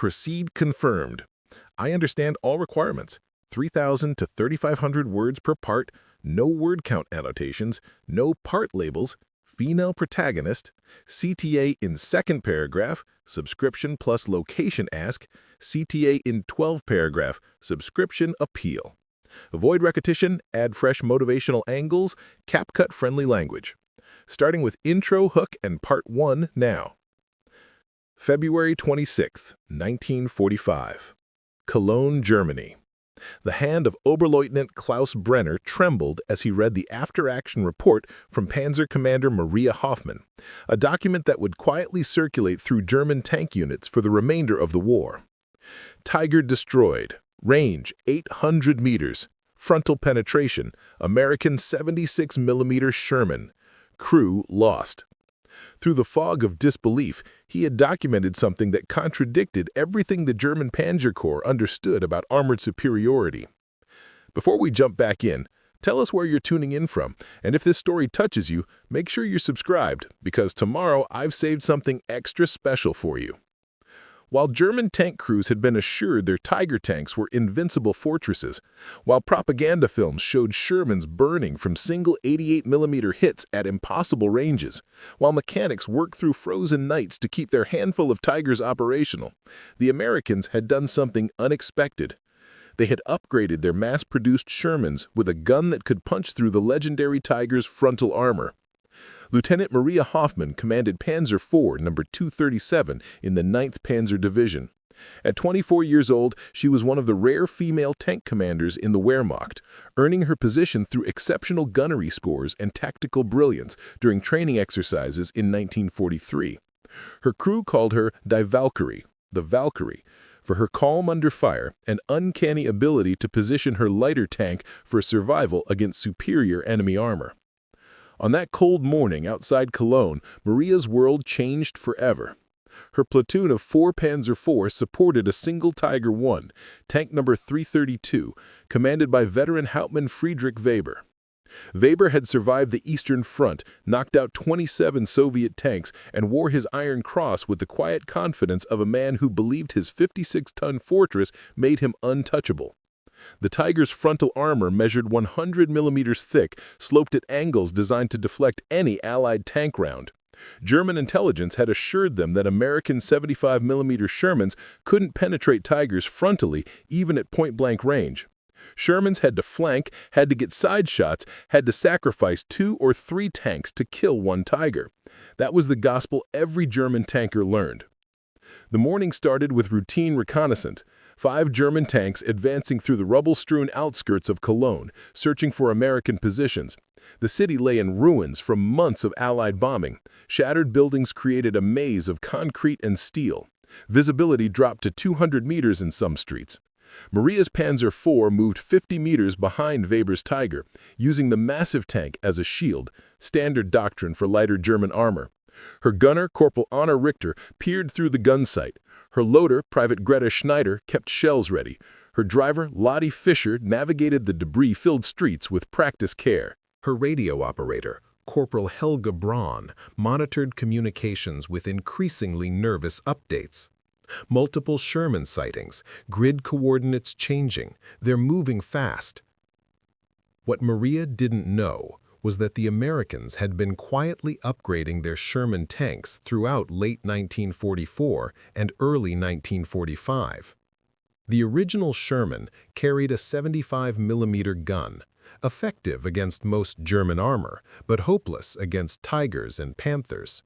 Proceed confirmed. I understand all requirements. 3,000 to 3,500 words per part, no word count annotations, no part labels, female protagonist, CTA in second paragraph, subscription plus location ask, CTA in 12 paragraph, subscription appeal. Avoid repetition, add fresh motivational angles, CapCut friendly language. Starting with intro, hook, and part 1 now. February 26, 1945. Cologne, Germany. The hand of Oberleutnant Klaus Brenner trembled as he read the after-action report from Panzer Commander Maria Hoffmann, a document that would quietly circulate through German tank units for the remainder of the war. Tiger destroyed. Range 800 meters. Frontal penetration. American 76mm Sherman. Crew lost. Through the fog of disbelief, he had documented something that contradicted everything the German Panzer Corps understood about armored superiority. Before we jump back in, tell us where you're tuning in from, and if this story touches you, make sure you're subscribed, because tomorrow I've saved something extra special for you. While German tank crews had been assured their Tiger tanks were invincible fortresses, while propaganda films showed Shermans burning from single 88mm hits at impossible ranges, while mechanics worked through frozen nights to keep their handful of Tigers operational, the Americans had done something unexpected. They had upgraded their mass-produced Shermans with a gun that could punch through the legendary Tiger's frontal armor. Lieutenant Maria Hoffmann commanded Panzer IV No. 237 in the 9th Panzer Division. At 24 years old, she was one of the rare female tank commanders in the Wehrmacht, earning her position through exceptional gunnery scores and tactical brilliance during training exercises in 1943. Her crew called her Die Valkyrie, the Valkyrie, for her calm under fire and uncanny ability to position her lighter tank for survival against superior enemy armor. On that cold morning outside Cologne, Maria's world changed forever. Her platoon of 4 Panzer IV supported a single Tiger I, tank number 332, commanded by veteran Hauptmann Friedrich Weber. Weber had survived the Eastern Front, knocked out 27 Soviet tanks, and wore his Iron Cross with the quiet confidence of a man who believed his 56-ton fortress made him untouchable. The Tiger's frontal armor measured 100 millimeters thick, sloped at angles designed to deflect any Allied tank round. German intelligence had assured them that American 75mm Shermans couldn't penetrate Tigers frontally, even at point-blank range. Shermans had to flank, had to get side shots, had to sacrifice 2 or 3 tanks to kill one Tiger. That was the gospel every German tanker learned. The morning started with routine reconnaissance. 5 German tanks advancing through the rubble-strewn outskirts of Cologne, searching for American positions. The city lay in ruins from months of Allied bombing. Shattered buildings created a maze of concrete and steel. Visibility dropped to 200 meters in some streets. Maria's Panzer IV moved 50 meters behind Weber's Tiger, using the massive tank as a shield, standard doctrine for lighter German armor. Her gunner, Corporal Anna Richter, peered through the gun sight. Her loader, Private Greta Schneider, kept shells ready. Her driver, Lottie Fischer, navigated the debris-filled streets with practiced care. Her radio operator, Corporal Helga Braun, monitored communications with increasingly nervous updates. Multiple Sherman sightings, grid coordinates changing, they're moving fast. What Maria didn't know was that the Americans had been quietly upgrading their Sherman tanks throughout late 1944 and early 1945. The original Sherman carried a 75mm gun, effective against most German armor, but hopeless against Tigers and Panthers.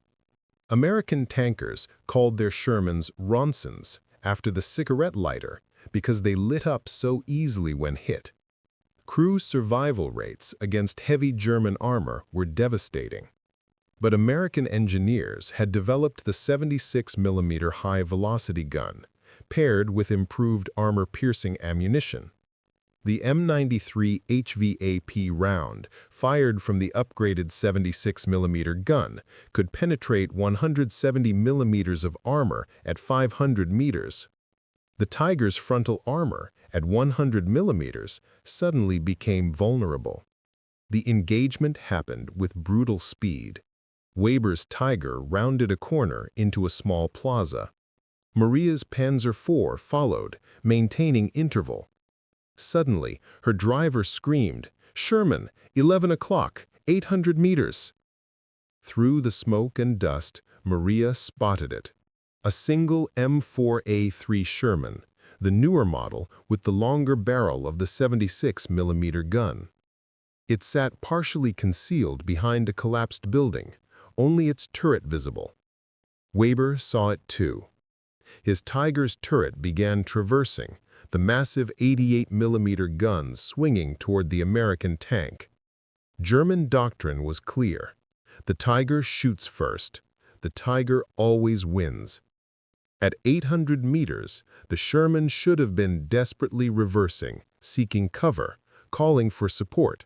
American tankers called their Shermans Ronsons, after the cigarette lighter, because they lit up so easily when hit. Crew survival rates against heavy German armor were devastating. But American engineers had developed the 76mm high-velocity gun, paired with improved armor-piercing ammunition. The M93 HVAP round, fired from the upgraded 76mm gun, could penetrate 170 millimeters of armor at 500 meters. The Tiger's frontal armor, at 100 millimeters, suddenly became vulnerable. The engagement happened with brutal speed. Weber's Tiger rounded a corner into a small plaza. Maria's Panzer IV followed, maintaining interval. Suddenly, her driver screamed, "Sherman, 11 o'clock, 800 meters." Through the smoke and dust, Maria spotted it. A single M4A3 Sherman, the newer model with the longer barrel of the 76mm gun. It sat partially concealed behind a collapsed building, only its turret visible. Weber saw it too. His Tiger's turret began traversing, the massive 88mm guns swinging toward the American tank. German doctrine was clear. The Tiger shoots first. The Tiger always wins. At 800 meters, the Sherman should have been desperately reversing, seeking cover, calling for support.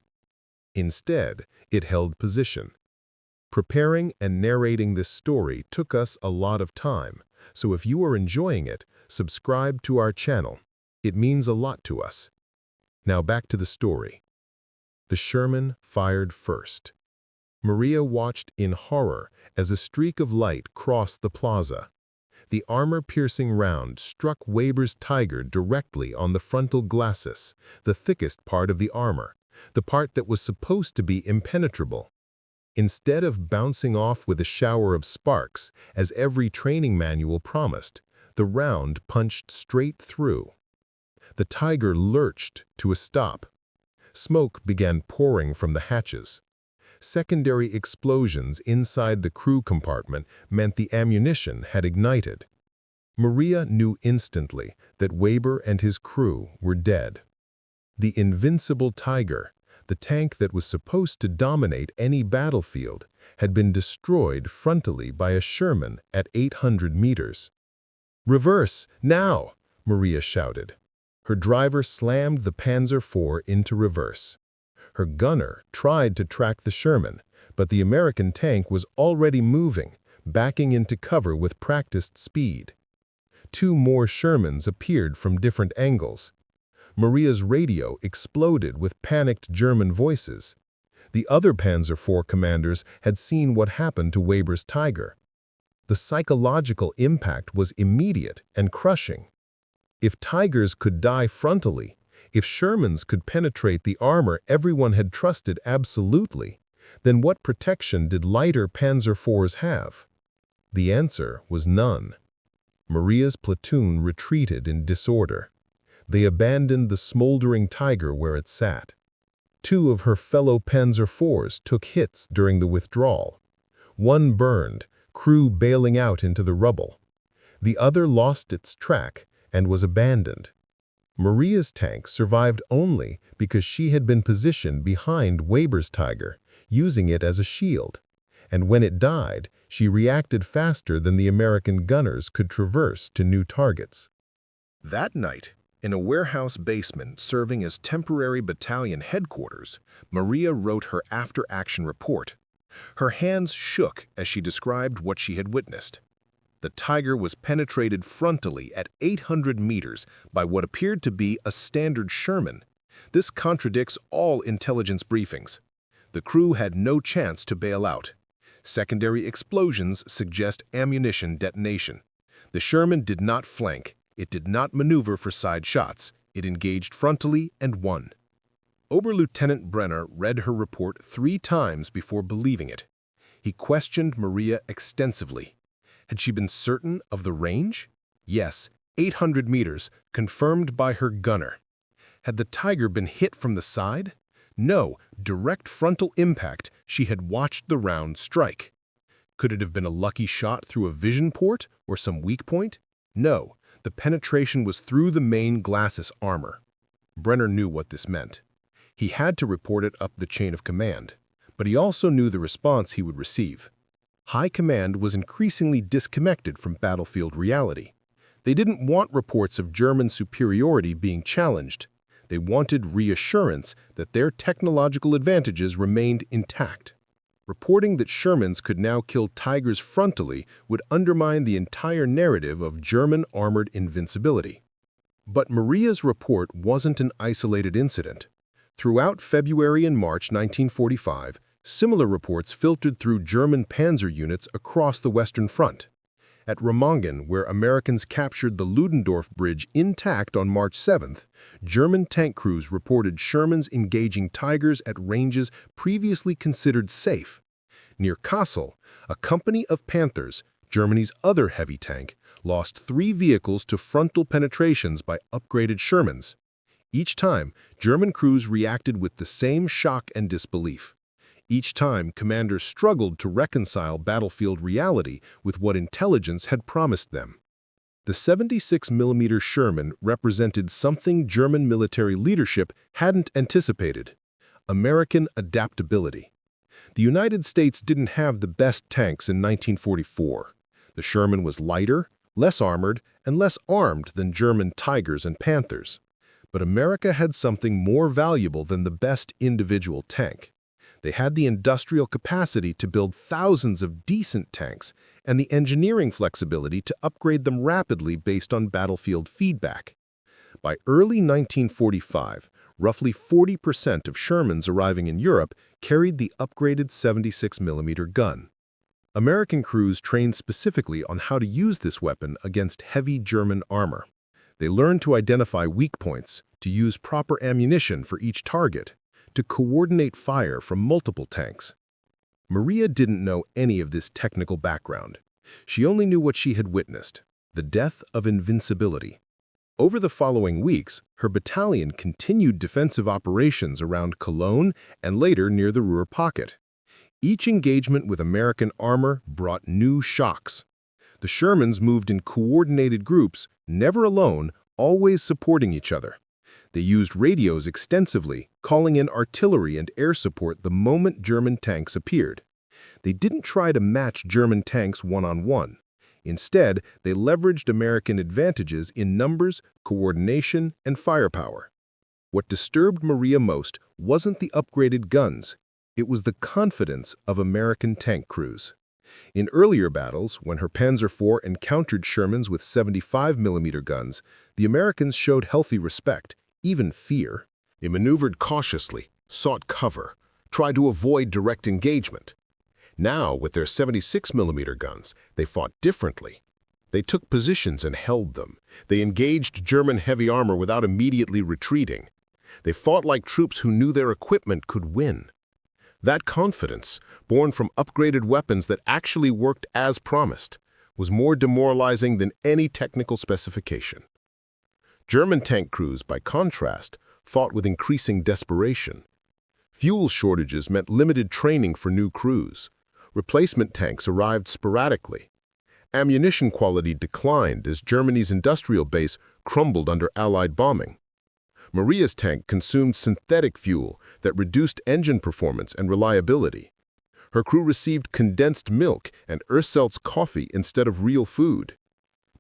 Instead, it held position. Preparing and narrating this story took us a lot of time, so if you are enjoying it, subscribe to our channel. It means a lot to us. Now back to the story. The Sherman fired first. Maria watched in horror as a streak of light crossed the plaza. The armor-piercing round struck Weber's Tiger directly on the frontal glacis, the thickest part of the armor, the part that was supposed to be impenetrable. Instead of bouncing off with a shower of sparks, as every training manual promised, the round punched straight through. The Tiger lurched to a stop. Smoke began pouring from the hatches. Secondary explosions inside the crew compartment meant the ammunition had ignited. Maria knew instantly that Weber and his crew were dead. The invincible Tiger, the tank that was supposed to dominate any battlefield, had been destroyed frontally by a Sherman at 800 meters. "Reverse, now!" Maria shouted. Her driver slammed the Panzer IV into reverse. Her gunner tried to track the Sherman, but the American tank was already moving, backing into cover with practiced speed. Two more Shermans appeared from different angles. Maria's radio exploded with panicked German voices. The other Panzer IV commanders had seen what happened to Weber's Tiger. The psychological impact was immediate and crushing. If Tigers could die frontally, if Shermans could penetrate the armor everyone had trusted absolutely, then what protection did lighter Panzer IVs have? The answer was none. Maria's platoon retreated in disorder. They abandoned the smoldering Tiger where it sat. Two of her fellow Panzer IVs took hits during the withdrawal. One burned, crew bailing out into the rubble. The other lost its track and was abandoned. Maria's tank survived only because she had been positioned behind Weber's Tiger, using it as a shield. And when it died, she reacted faster than the American gunners could traverse to new targets. That night, in a warehouse basement serving as temporary battalion headquarters, Maria wrote her after-action report. Her hands shook as she described what she had witnessed. The Tiger was penetrated frontally at 800 meters by what appeared to be a standard Sherman. This contradicts all intelligence briefings. The crew had no chance to bail out. Secondary explosions suggest ammunition detonation. The Sherman did not flank. It did not maneuver for side shots. It engaged frontally and won. Oberleutnant Brenner read her report 3 times before believing it. He questioned Maria extensively. Had she been certain of the range? Yes, 800 meters, confirmed by her gunner. Had the Tiger been hit from the side? No, direct frontal impact. She had watched the round strike. Could it have been a lucky shot through a vision port or some weak point? No, the penetration was through the main glacis armor. Brenner knew what this meant. He had to report it up the chain of command, but he also knew the response he would receive. High command was increasingly disconnected from battlefield reality. They didn't want reports of German superiority being challenged. They wanted reassurance that their technological advantages remained intact. Reporting that Shermans could now kill Tigers frontally would undermine the entire narrative of German armored invincibility. But Maria's report wasn't an isolated incident. Throughout February and March 1945, similar reports filtered through German panzer units across the Western Front. At Remagen, where Americans captured the Ludendorff Bridge intact on March 7th, German tank crews reported Shermans engaging Tigers at ranges previously considered safe. Near Kassel, a company of Panthers, Germany's other heavy tank, lost 3 vehicles to frontal penetrations by upgraded Shermans. Each time, German crews reacted with the same shock and disbelief. Each time, commanders struggled to reconcile battlefield reality with what intelligence had promised them. The 76mm Sherman represented something German military leadership hadn't anticipated: American adaptability. The United States didn't have the best tanks in 1944. The Sherman was lighter, less armored, and less armed than German Tigers and Panthers. But America had something more valuable than the best individual tank. They had the industrial capacity to build thousands of decent tanks and the engineering flexibility to upgrade them rapidly based on battlefield feedback. By early 1945, roughly 40% of Shermans arriving in Europe carried the upgraded 76mm gun. American crews trained specifically on how to use this weapon against heavy German armor. They learned to identify weak points, to use proper ammunition for each target, to coordinate fire from multiple tanks. Maria didn't know any of this technical background. She only knew what she had witnessed: the death of invincibility. Over the following weeks, her battalion continued defensive operations around Cologne and later near the Ruhr Pocket. Each engagement with American armor brought new shocks. The Shermans moved in coordinated groups, never alone, always supporting each other. They used radios extensively, calling in artillery and air support the moment German tanks appeared. They didn't try to match German tanks one-on-one. Instead, they leveraged American advantages in numbers, coordination, and firepower. What disturbed Maria most wasn't the upgraded guns. It was the confidence of American tank crews. In earlier battles, when her Panzer IV encountered Shermans with 75mm guns, the Americans showed healthy respect, even fear. They maneuvered cautiously, sought cover, tried to avoid direct engagement. Now, with their 76mm guns, they fought differently. They took positions and held them. They engaged German heavy armor without immediately retreating. They fought like troops who knew their equipment could win. That confidence, born from upgraded weapons that actually worked as promised, was more demoralizing than any technical specification. German tank crews, by contrast, fought with increasing desperation. Fuel shortages meant limited training for new crews. Replacement tanks arrived sporadically. Ammunition quality declined as Germany's industrial base crumbled under Allied bombing. Maria's tank consumed synthetic fuel that reduced engine performance and reliability. Her crew received condensed milk and Urselt's coffee instead of real food.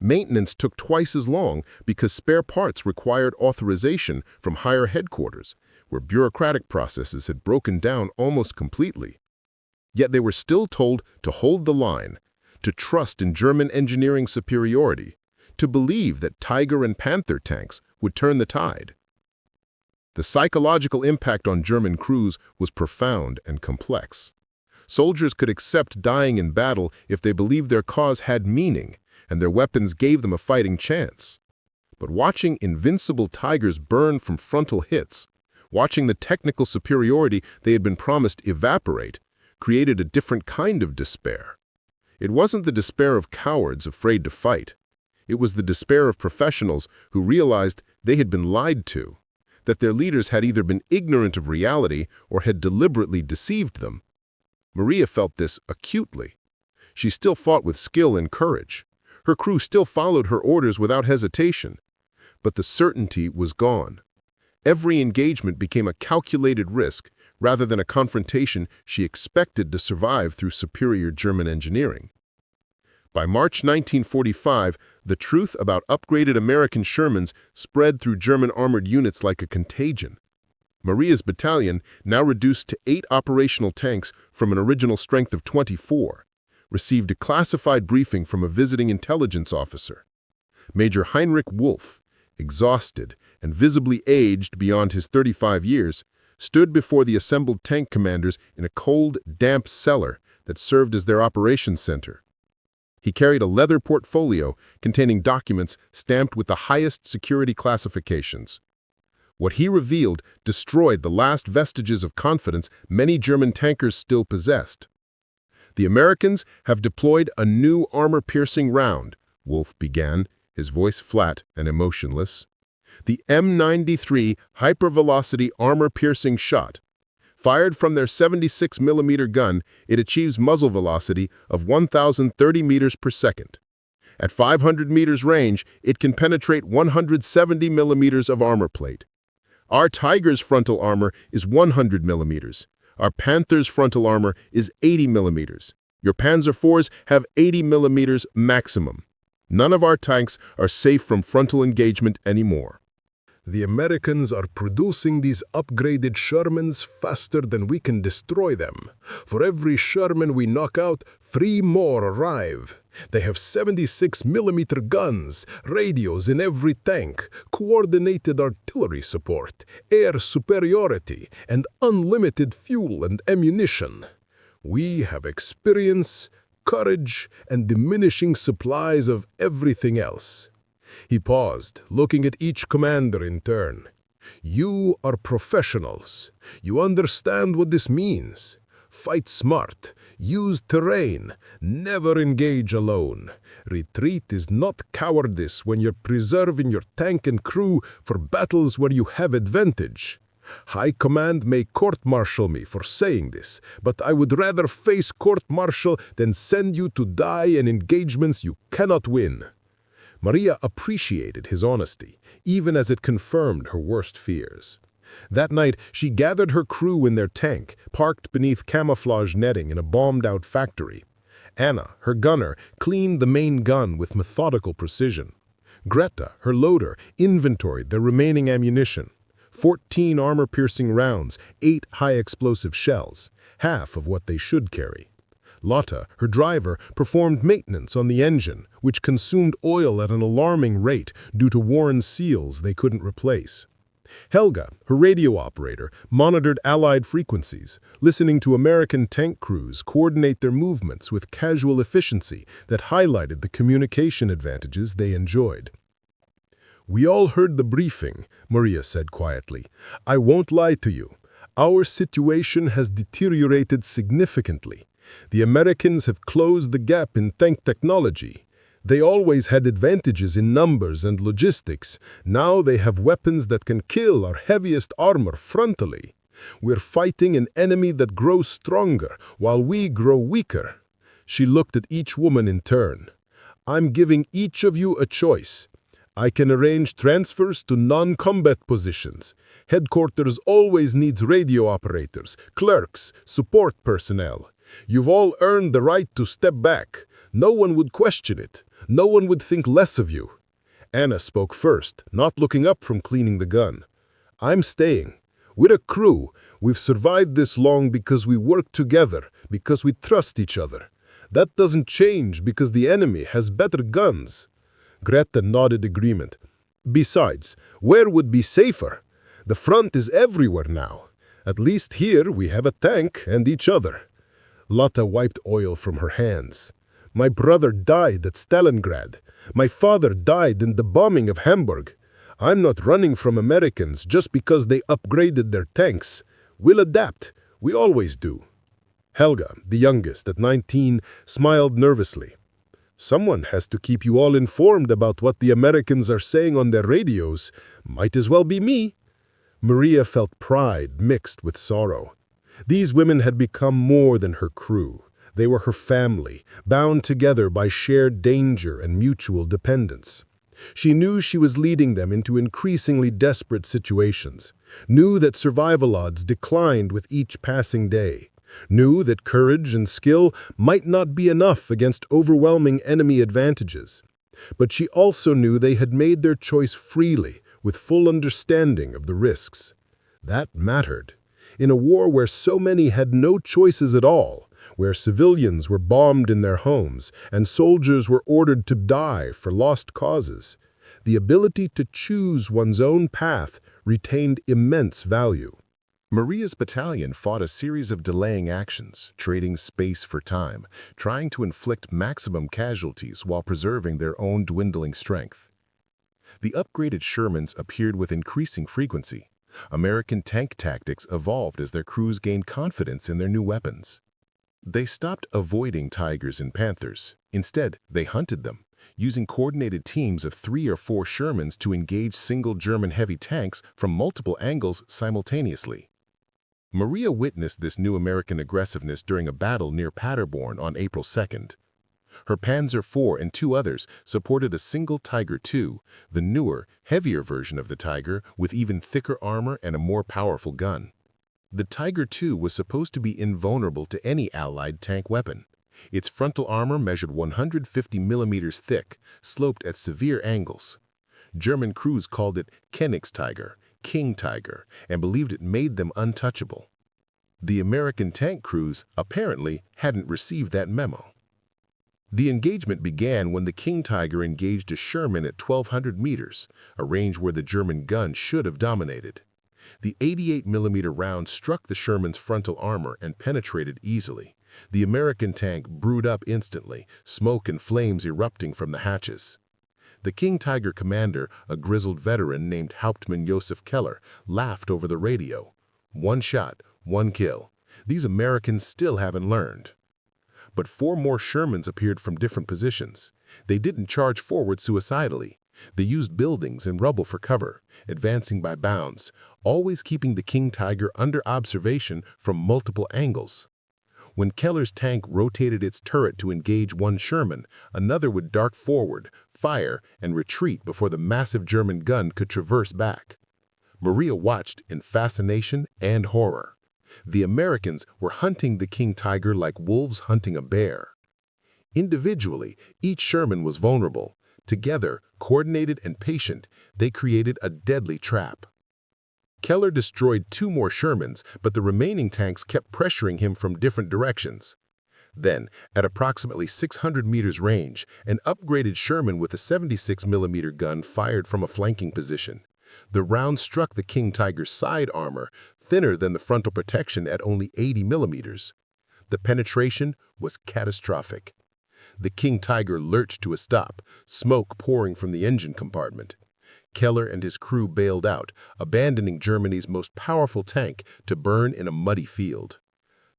Maintenance took twice as long because spare parts required authorization from higher headquarters, where bureaucratic processes had broken down almost completely. Yet they were still told to hold the line, to trust in German engineering superiority, to believe that Tiger and Panther tanks would turn the tide. The psychological impact on German crews was profound and complex. Soldiers could accept dying in battle if they believed their cause had meaning and their weapons gave them a fighting chance. But watching invincible Tigers burn from frontal hits, watching the technical superiority they had been promised evaporate, created a different kind of despair. It wasn't the despair of cowards afraid to fight. It was the despair of professionals who realized they had been lied to, that their leaders had either been ignorant of reality or had deliberately deceived them. Maria felt this acutely. She still fought with skill and courage. Her crew still followed her orders without hesitation. But the certainty was gone. Every engagement became a calculated risk rather than a confrontation she expected to survive through superior German engineering. By March 1945, the truth about upgraded American Shermans spread through German armored units like a contagion. Maria's battalion, now reduced to 8 operational tanks from an original strength of 24, received a classified briefing from a visiting intelligence officer. Major Heinrich Wolf, exhausted and visibly aged beyond his 35 years, stood before the assembled tank commanders in a cold, damp cellar that served as their operations center. He carried a leather portfolio containing documents stamped with the highest security classifications. What he revealed destroyed the last vestiges of confidence many German tankers still possessed. "The Americans have deployed a new armor-piercing round," Wolf began, his voice flat and emotionless. "The M93 hypervelocity armor-piercing shot. Fired from their 76mm gun, it achieves muzzle velocity of 1,030 meters per second. At 500 meters range, it can penetrate 170 millimeters of armor plate. Our Tiger's frontal armor is 100 millimeters. Our Panther's frontal armor is 80 millimeters. Your Panzer IVs have 80 millimeters maximum. None of our tanks are safe from frontal engagement anymore." The Americans are producing these upgraded Shermans faster than we can destroy them. For every Sherman we knock out, 3 more arrive. They have 76mm guns, radios in every tank, coordinated artillery support, air superiority, and unlimited fuel and ammunition. We have experience, courage, and diminishing supplies of everything else. He paused, looking at each commander in turn. "You are professionals. You understand what this means. Fight smart, use terrain, never engage alone. Retreat is not cowardice when you're preserving your tank and crew for battles where you have advantage. High Command may court-martial me for saying this, but I would rather face court-martial than send you to die in engagements you cannot win." Maria appreciated his honesty, even as it confirmed her worst fears. That night, she gathered her crew in their tank, parked beneath camouflage netting in a bombed-out factory. Anna, her gunner, cleaned the main gun with methodical precision. Greta, her loader, inventoried their remaining ammunition. 14 armor-piercing rounds, 8 high-explosive shells, half of what they should carry. Lotta, her driver, performed maintenance on the engine, which consumed oil at an alarming rate due to worn seals they couldn't replace. Helga, her radio operator, monitored Allied frequencies, listening to American tank crews coordinate their movements with casual efficiency that highlighted the communication advantages they enjoyed. "We all heard the briefing," Maria said quietly. "I won't lie to you. Our situation has deteriorated significantly. The Americans have closed the gap in tank technology. They always had advantages in numbers and logistics. Now they have weapons that can kill our heaviest armor frontally. We're fighting an enemy that grows stronger while we grow weaker." She looked at each woman in turn. "I'm giving each of you a choice. I can arrange transfers to non-combat positions. Headquarters always needs radio operators, clerks, support personnel. You've all earned the right to step back. No one would question it. No one would think less of you." Anna spoke first, not looking up from cleaning the gun. "I'm staying. We're a crew. We've survived this long because we work together, because we trust each other. That doesn't change because the enemy has better guns." Greta nodded agreement. "Besides, where would be safer? The front is everywhere now. At least here we have a tank and each other." Lotta wiped oil from her hands. "My brother died at Stalingrad. My father died in the bombing of Hamburg. I'm not running from Americans just because they upgraded their tanks. We'll adapt. We always do." Helga, the youngest at 19, smiled nervously. "Someone has to keep you all informed about what the Americans are saying on their radios. Might as well be me." Maria felt pride mixed with sorrow. These women had become more than her crew. They were her family, bound together by shared danger and mutual dependence. She knew she was leading them into increasingly desperate situations, knew that survival odds declined with each passing day, knew that courage and skill might not be enough against overwhelming enemy advantages. But she also knew they had made their choice freely, with full understanding of the risks. That mattered. In a war where so many had no choices at all, where civilians were bombed in their homes and soldiers were ordered to die for lost causes, the ability to choose one's own path retained immense value. Maria's battalion fought a series of delaying actions, trading space for time, trying to inflict maximum casualties while preserving their own dwindling strength. The upgraded Shermans appeared with increasing frequency. American tank tactics evolved as their crews gained confidence in their new weapons. They stopped avoiding Tigers and Panthers. Instead, they hunted them, using coordinated teams of 3 or 4 Shermans to engage single German heavy tanks from multiple angles simultaneously. Maria witnessed this new American aggressiveness during a battle near Paderborn on April 2nd. Her Panzer IV and 2 others supported a single Tiger II, the newer, heavier version of the Tiger with even thicker armor and a more powerful gun. The Tiger II was supposed to be invulnerable to any Allied tank weapon. Its frontal armor measured 150 millimeters thick, sloped at severe angles. German crews called it Königstiger, King Tiger, and believed it made them untouchable. The American tank crews apparently hadn't received that memo. The engagement began when the King Tiger engaged a Sherman at 1,200 meters, a range where the German gun should have dominated. The 88mm round struck the Sherman's frontal armor and penetrated easily. The American tank brewed up instantly, smoke and flames erupting from the hatches. The King Tiger commander, a grizzled veteran named Hauptmann Josef Keller, laughed over the radio. 1 shot, 1 kill. These Americans still haven't learned. But 4 more Shermans appeared from different positions. They didn't charge forward suicidally. They used buildings and rubble for cover, advancing by bounds, always keeping the King Tiger under observation from multiple angles. When Keller's tank rotated its turret to engage one Sherman, another would dart forward, fire, and retreat before the massive German gun could traverse back. Maria watched in fascination and horror. The Americans were hunting the King Tiger like wolves hunting a bear. Individually, each Sherman was vulnerable. Together, coordinated and patient, they created a deadly trap. Keller destroyed 2 more Shermans, but the remaining tanks kept pressuring him from different directions. Then, at approximately 600 meters range, an upgraded Sherman with a 76mm gun fired from a flanking position. The round struck the King Tiger's side armor, thinner than the frontal protection at only 80 millimeters. The penetration was catastrophic. The King Tiger lurched to a stop, smoke pouring from the engine compartment. Keller and his crew bailed out, abandoning Germany's most powerful tank to burn in a muddy field.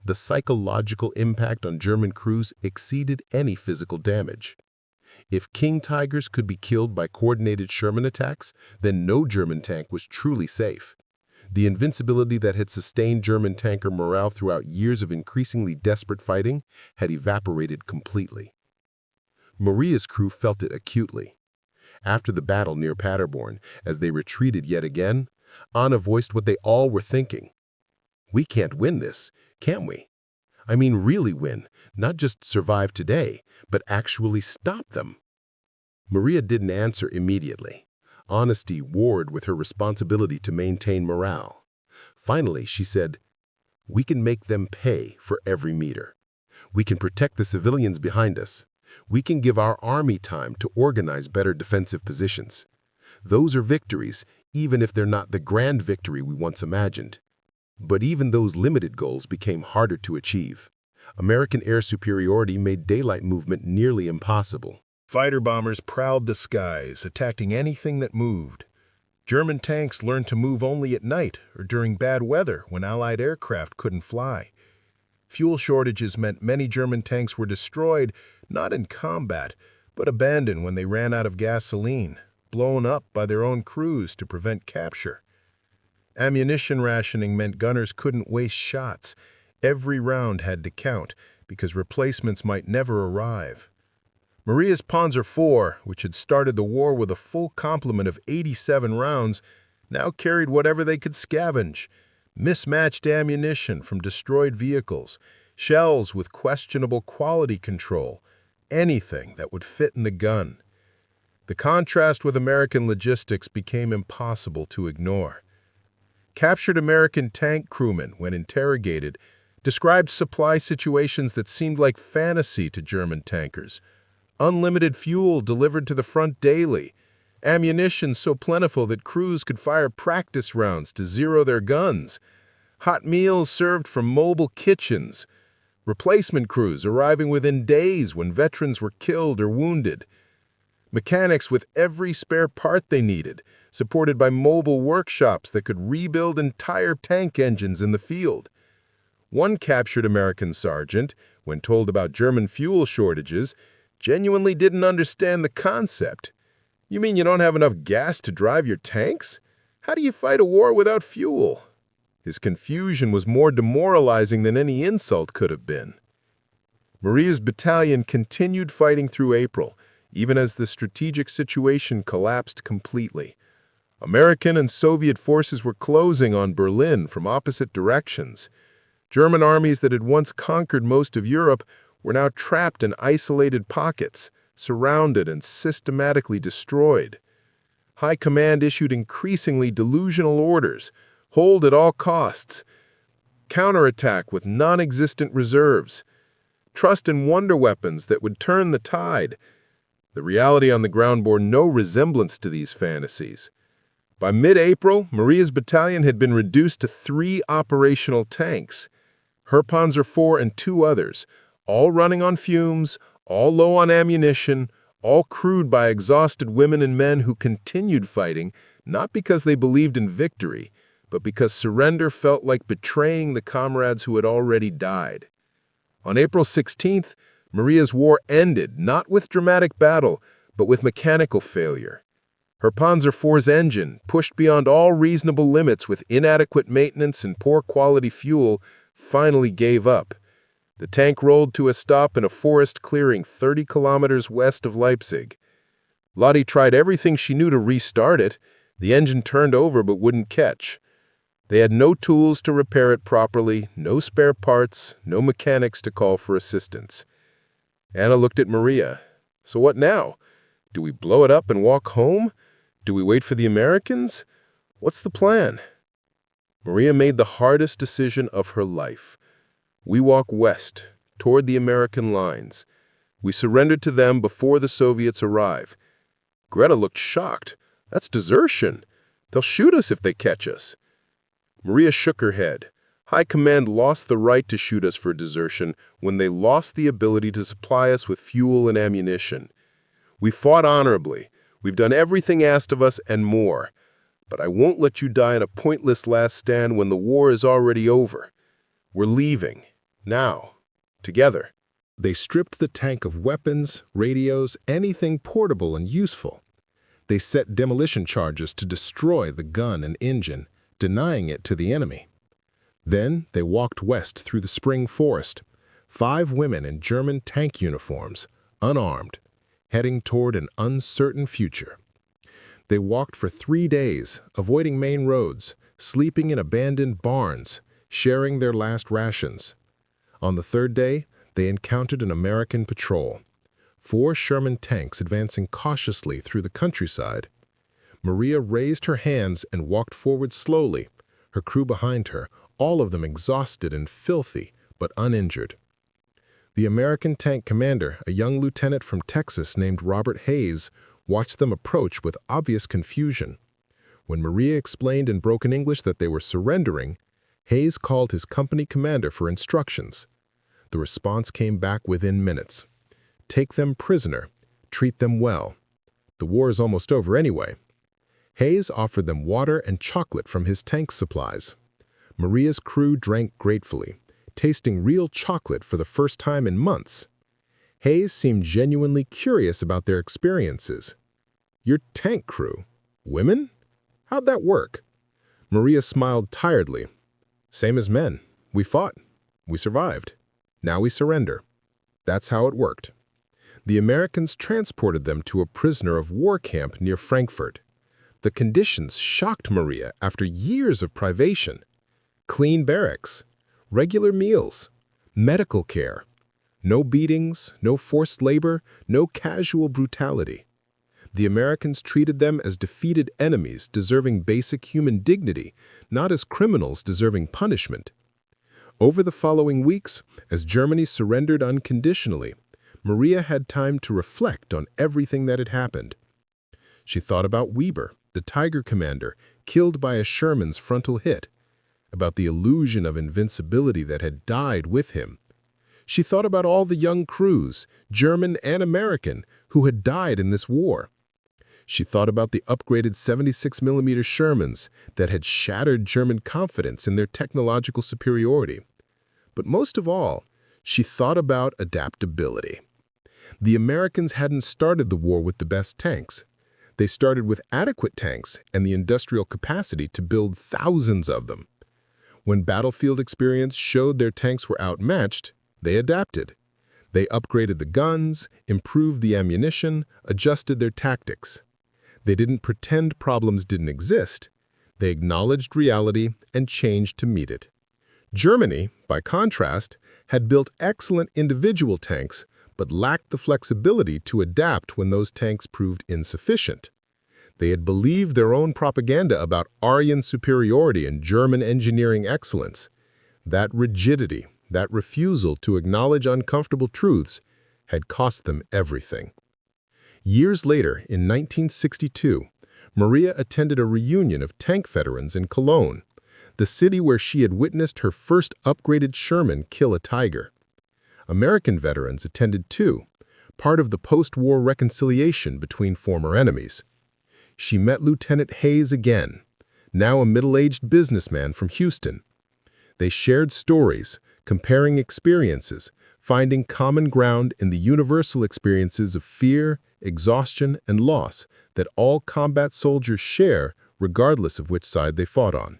The psychological impact on German crews exceeded any physical damage. If King Tigers could be killed by coordinated Sherman attacks, then no German tank was truly safe. The invincibility that had sustained German tanker morale throughout years of increasingly desperate fighting had evaporated completely. Maria's crew felt it acutely. After the battle near Paderborn, as they retreated yet again, Anna voiced what they all were thinking. We can't win this, can we? I mean really win, not just survive today, but actually stop them. Maria didn't answer immediately. Honesty warred with her responsibility to maintain morale. Finally, she said, "We can make them pay for every meter. We can protect the civilians behind us. We can give our army time to organize better defensive positions. Those are victories, even if they're not the grand victory we once imagined." But even those limited goals became harder to achieve. American air superiority made daylight movement nearly impossible. Fighter bombers prowled the skies, attacking anything that moved. German tanks learned to move only at night or during bad weather when Allied aircraft couldn't fly. Fuel shortages meant many German tanks were destroyed, not in combat, but abandoned when they ran out of gasoline, blown up by their own crews to prevent capture. Ammunition rationing meant gunners couldn't waste shots. Every round had to count, because replacements might never arrive. Maria's Panzer IV, which had started the war with a full complement of 87 rounds, now carried whatever they could scavenge. Mismatched ammunition from destroyed vehicles, shells with questionable quality control, anything that would fit in the gun. The contrast with American logistics became impossible to ignore. Captured American tank crewmen, when interrogated, described supply situations that seemed like fantasy to German tankers. Unlimited fuel delivered to the front daily, ammunition so plentiful that crews could fire practice rounds to zero their guns, hot meals served from mobile kitchens, replacement crews arriving within days when veterans were killed or wounded, mechanics with every spare part they needed, supported by mobile workshops that could rebuild entire tank engines in the field. One captured American sergeant, when told about German fuel shortages, genuinely didn't understand the concept. "You mean you don't have enough gas to drive your tanks? How do you fight a war without fuel?" His confusion was more demoralizing than any insult could have been. Maria's battalion continued fighting through April, even as the strategic situation collapsed completely. American and Soviet forces were closing on Berlin from opposite directions. German armies that had once conquered most of Europe were now trapped in isolated pockets, surrounded and systematically destroyed. High Command issued increasingly delusional orders: hold at all costs, counterattack with non-existent reserves, trust in wonder weapons that would turn the tide. The reality on the ground bore no resemblance to these fantasies. By mid-April, Maria's battalion had been reduced to 3 operational tanks. Her Panzer IV and 2 others, all running on fumes, all low on ammunition, all crewed by exhausted women and men who continued fighting, not because they believed in victory, but because surrender felt like betraying the comrades who had already died. On April 16th, Maria's war ended not with dramatic battle, but with mechanical failure. Her Panzer IV's engine, pushed beyond all reasonable limits with inadequate maintenance and poor quality fuel, finally gave up. The tank rolled to a stop in a forest clearing 30 kilometers west of Leipzig. Lottie tried everything she knew to restart it. The engine turned over but wouldn't catch. They had no tools to repair it properly, no spare parts, no mechanics to call for assistance. Anna looked at Maria. "So what now? Do we blow it up and walk home? Do we wait for the Americans? What's the plan?" Maria made the hardest decision of her life. We walk west, toward the American lines. We surrendered to them before the Soviets arrive. Greta looked shocked. "That's desertion. They'll shoot us if they catch us." Maria shook her head. High Command lost the right to shoot us for desertion when they lost the ability to supply us with fuel and ammunition. We fought honorably. We've done everything asked of us and more. But I won't let you die in a pointless last stand when the war is already over. We're leaving. Now. Together. They stripped the tank of weapons, radios, anything portable and useful. They set demolition charges to destroy the gun and engine, denying it to the enemy. Then they walked west through the spring forest, 5 women in German tank uniforms, unarmed, heading toward an uncertain future. They walked for 3 days, avoiding main roads, sleeping in abandoned barns, sharing their last rations. On the 3rd day, they encountered an American patrol, 4 Sherman tanks advancing cautiously through the countryside. Maria raised her hands and walked forward slowly, her crew behind her, all of them exhausted and filthy, but uninjured. The American tank commander, a young lieutenant from Texas named Robert Hayes, watched them approach with obvious confusion. When Maria explained in broken English that they were surrendering, Hayes called his company commander for instructions. The response came back within minutes. "Take them prisoner. Treat them well. The war is almost over anyway." Hayes offered them water and chocolate from his tank supplies. Maria's crew drank gratefully, tasting real chocolate for the first time in months. Hayes seemed genuinely curious about their experiences. "Your tank crew? Women? How'd that work?" Maria smiled tiredly. "Same as men. We fought. We survived. Now we surrender. That's how it worked." The Americans transported them to a prisoner of war camp near Frankfurt. The conditions shocked Maria after years of privation. Clean barracks, regular meals, medical care. No beatings, no forced labor, no casual brutality. The Americans treated them as defeated enemies deserving basic human dignity, not as criminals deserving punishment. Over the following weeks, as Germany surrendered unconditionally, Maria had time to reflect on everything that had happened. She thought about Weber, the Tiger commander, killed by a Sherman's frontal hit. about the illusion of invincibility that had died with him. She thought about all the young crews, German and American, who had died in this war. She thought about the upgraded 76mm Shermans that had shattered German confidence in their technological superiority. But most of all, she thought about adaptability. The Americans hadn't started the war with the best tanks. They started with adequate tanks and the industrial capacity to build thousands of them. When battlefield experience showed their tanks were outmatched, they adapted. They upgraded the guns, improved the ammunition, adjusted their tactics. They didn't pretend problems didn't exist. They acknowledged reality and changed to meet it. Germany, by contrast, had built excellent individual tanks, but lacked the flexibility to adapt when those tanks proved insufficient. They had believed their own propaganda about Aryan superiority and German engineering excellence. That rigidity, that refusal to acknowledge uncomfortable truths, had cost them everything. Years later, in 1962, Maria attended a reunion of tank veterans in Cologne, the city where she had witnessed her first upgraded Sherman kill a tiger. American veterans attended too, part of the post-war reconciliation between former enemies. She met Lieutenant Hayes again, now a middle-aged businessman from Houston. They shared stories, comparing experiences, finding common ground in the universal experiences of fear, exhaustion, and loss that all combat soldiers share regardless of which side they fought on.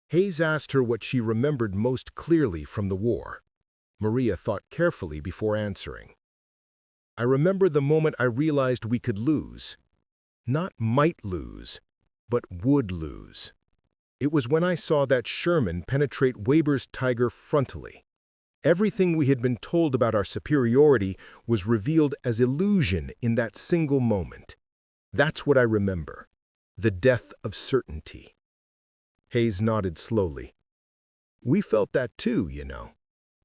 Hayes asked her what she remembered most clearly from the war. Maria thought carefully before answering. "I remember the moment I realized we could lose. Not might lose, but would lose. It was when I saw that Sherman penetrate Weber's Tiger frontally. Everything we had been told about our superiority was revealed as illusion in that single moment. That's what I remember. The death of certainty." Hayes nodded slowly. "We felt that too, you know.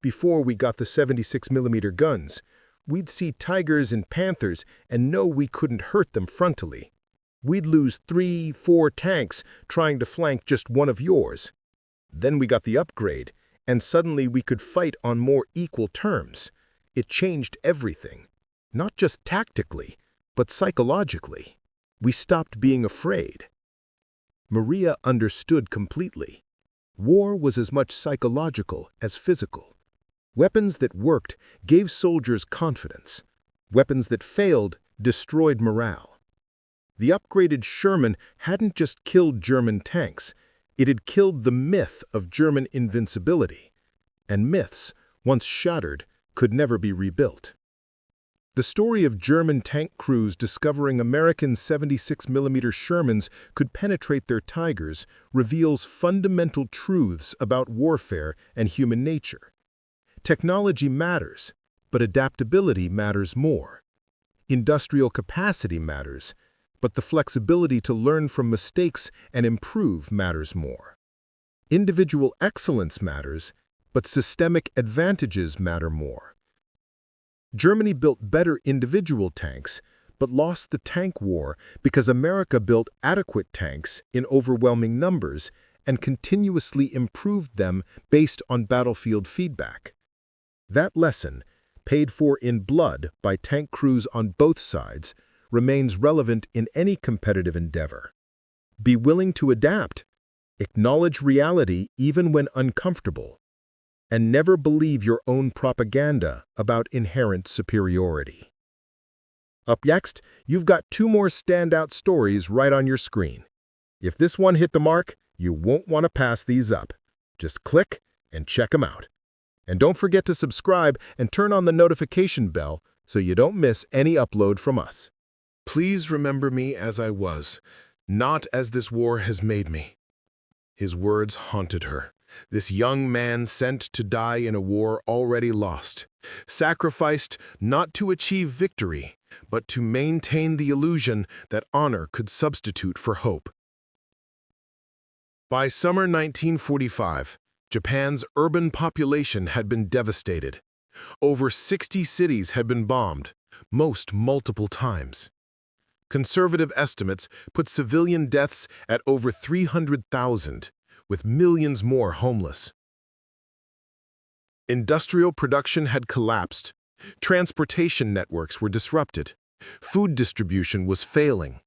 Before we got the 76mm guns, we'd see Tigers and Panthers and know we couldn't hurt them frontally. We'd lose 3, 4 tanks trying to flank just one of yours. Then we got the upgrade, and suddenly we could fight on more equal terms. It changed everything, not just tactically, but psychologically. We stopped being afraid." Maria understood completely. War was as much psychological as physical. Weapons that worked gave soldiers confidence. Weapons that failed destroyed morale. The upgraded Sherman hadn't just killed German tanks, it had killed the myth of German invincibility. And myths, once shattered, could never be rebuilt. The story of German tank crews discovering American 76mm Shermans could penetrate their Tigers reveals fundamental truths about warfare and human nature. Technology matters, but adaptability matters more. Industrial capacity matters, but the flexibility to learn from mistakes and improve matters more. Individual excellence matters, but systemic advantages matter more. Germany built better individual tanks, but lost the tank war because America built adequate tanks in overwhelming numbers and continuously improved them based on battlefield feedback. That lesson, paid for in blood by tank crews on both sides, remains relevant in any competitive endeavor. Be willing to adapt, acknowledge reality even when uncomfortable, and never believe your own propaganda about inherent superiority. Up next, you've got 2 more standout stories right on your screen. If this one hit the mark, you won't want to pass these up. Just click and check them out. And don't forget to subscribe and turn on the notification bell so you don't miss any upload from us. Please remember me as I was, not as this war has made me. His words haunted her. This young man sent to die in a war already lost, sacrificed not to achieve victory, but to maintain the illusion that honor could substitute for hope. By summer 1945, Japan's urban population had been devastated. Over 60 cities had been bombed, most multiple times. Conservative estimates put civilian deaths at over 300,000, with millions more homeless. Industrial production had collapsed. Transportation networks were disrupted. Food distribution was failing.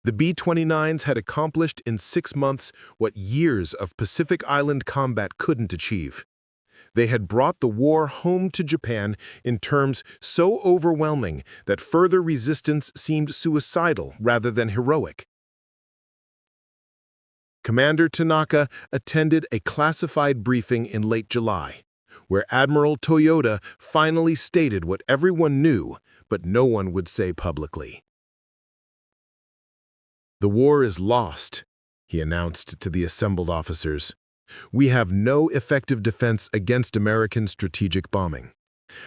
The B-29s had accomplished in 6 months what years of Pacific Island combat couldn't achieve. They had brought the war home to Japan in terms so overwhelming that further resistance seemed suicidal rather than heroic. Commander Tanaka attended a classified briefing in late July, where Admiral Toyoda finally stated what everyone knew, but no one would say publicly. "The war is lost," he announced to the assembled officers. "We have no effective defense against American strategic bombing.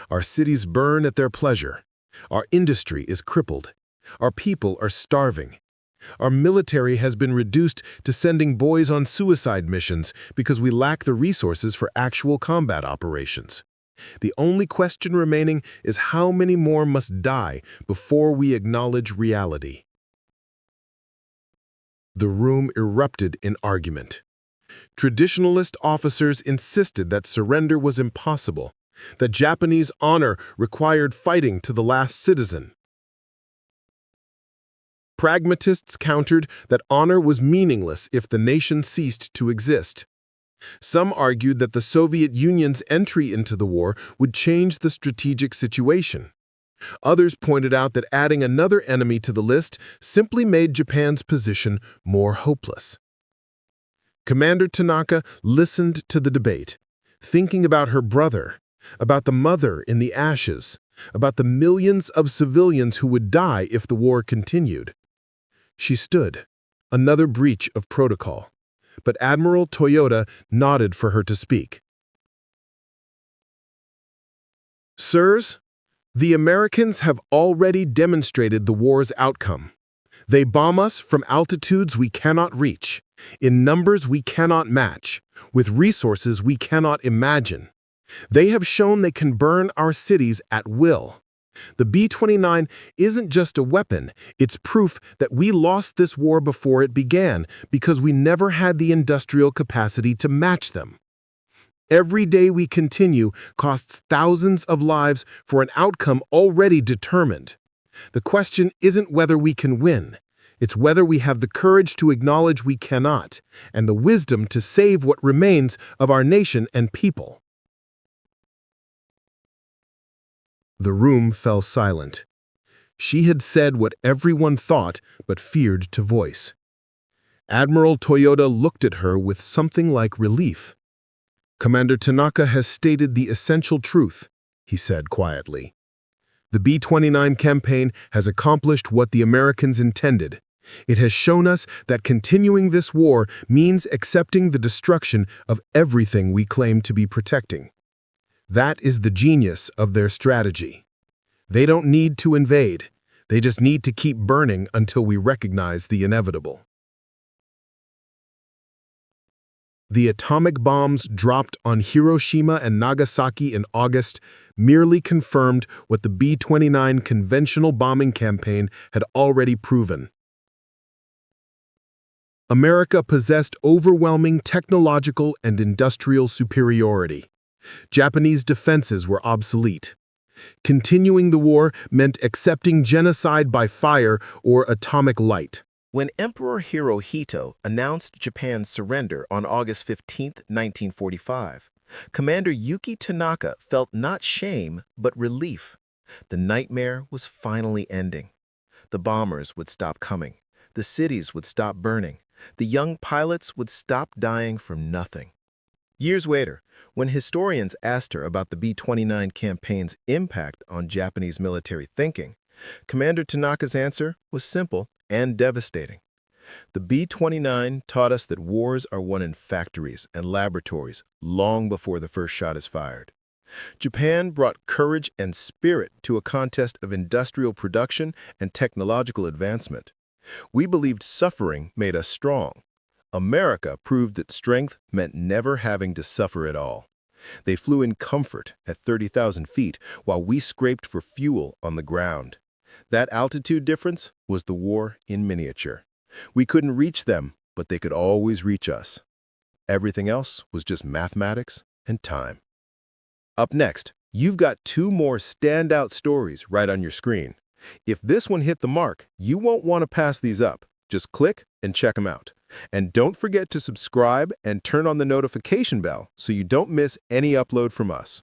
Our cities burn at their pleasure. Our industry is crippled. Our people are starving. Our military has been reduced to sending boys on suicide missions because we lack the resources for actual combat operations. The only question remaining is how many more must die before we acknowledge reality." The room erupted in argument. Traditionalist officers insisted that surrender was impossible, that Japanese honor required fighting to the last citizen. Pragmatists countered that honor was meaningless if the nation ceased to exist. Some argued that the Soviet Union's entry into the war would change the strategic situation. Others pointed out that adding another enemy to the list simply made Japan's position more hopeless. Commander Tanaka listened to the debate, thinking about her brother, about the mother in the ashes, about the millions of civilians who would die if the war continued. She stood, another breach of protocol, but Admiral Toyoda nodded for her to speak. "Sirs, the Americans have already demonstrated the war's outcome. They bomb us from altitudes we cannot reach, in numbers we cannot match, with resources we cannot imagine. They have shown they can burn our cities at will. The B-29 isn't just a weapon, it's proof that we lost this war before it began because we never had the industrial capacity to match them. Every day we continue costs thousands of lives for an outcome already determined. The question isn't whether we can win, it's whether we have the courage to acknowledge we cannot, and the wisdom to save what remains of our nation and people." The room fell silent. She had said what everyone thought but feared to voice. Admiral Toyoda looked at her with something like relief. "Commander Tanaka has stated the essential truth," he said quietly. "The B-29 campaign has accomplished what the Americans intended. It has shown us that continuing this war means accepting the destruction of everything we claim to be protecting. That is the genius of their strategy. They don't need to invade. They just need to keep burning until we recognize the inevitable." The atomic bombs dropped on Hiroshima and Nagasaki in August merely confirmed what the B-29 conventional bombing campaign had already proven. America possessed overwhelming technological and industrial superiority. Japanese defenses were obsolete. Continuing the war meant accepting genocide by fire or atomic light. When Emperor Hirohito announced Japan's surrender on August 15, 1945, Commander Yuki Tanaka felt not shame but relief. The nightmare was finally ending. The bombers would stop coming. The cities would stop burning. The young pilots would stop dying from nothing. Years later, when historians asked her about the B-29 campaign's impact on Japanese military thinking, Commander Tanaka's answer was simple and devastating. The B-29 taught us that wars are won in factories and laboratories long before the first shot is fired. Japan brought courage and spirit to a contest of industrial production and technological advancement. We believed suffering made us strong. America proved that strength meant never having to suffer at all. They flew in comfort at 30,000 feet while we scraped for fuel on the ground. That altitude difference was the war in miniature. We couldn't reach them, but they could always reach us. Everything else was just mathematics and time. Up next, you've got two more standout stories right on your screen. If this one hit the mark, you won't want to pass these up. Just click and check them out. And don't forget to subscribe and turn on the notification bell so you don't miss any upload from us.